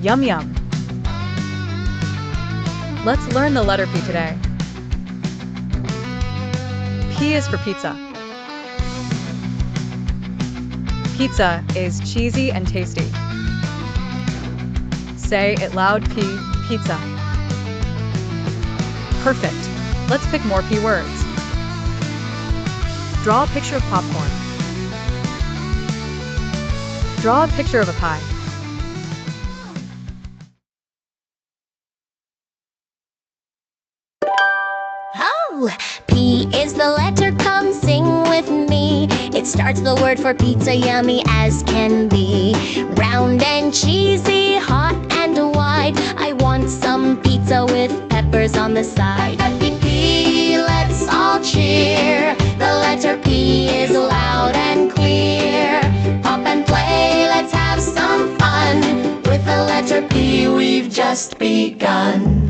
Yum yum. Let's learn the letter P today. P is for pizza. Pizza is cheesy and tasty. Say it loud, P, pizza. Perfect. Let's pick more P words. Draw a picture of popcorn. Draw a picture of a pie. Oh, P is the letter, come sing with me. It starts the word for pizza, yummy as can be. Round and cheesy, hot and wide. I want some pizza with peppers on the side. P, let's all cheer. The letter P is loud and clear. Pop and play, let's have some fun. With the letter P, we've just begun.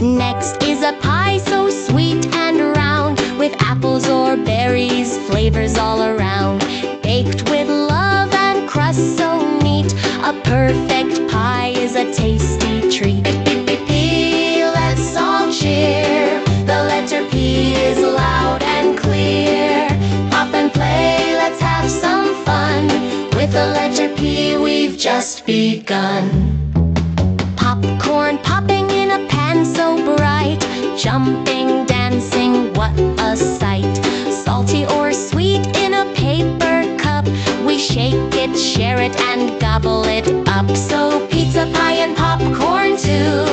Next is a pie so sweet and round, with apples or berries, flavors all around. Baked with love and crust so neat, a perfect pie is a tasty treat. P, let's all cheer. The letter P is loud and clear. Pop and play, let's have some fun. With the letter P, we've just begun. Popcorn popping in a pan so bright, jumping, dancing, what a sight. Salty or sweet in a paper cup, we shake it, share it, and gobble it up. So pizza, pie, and popcorn too,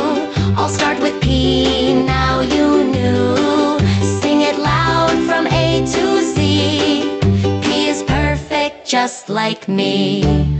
all start with P, now you knew. Sing it loud from A to Z. P is perfect just like me.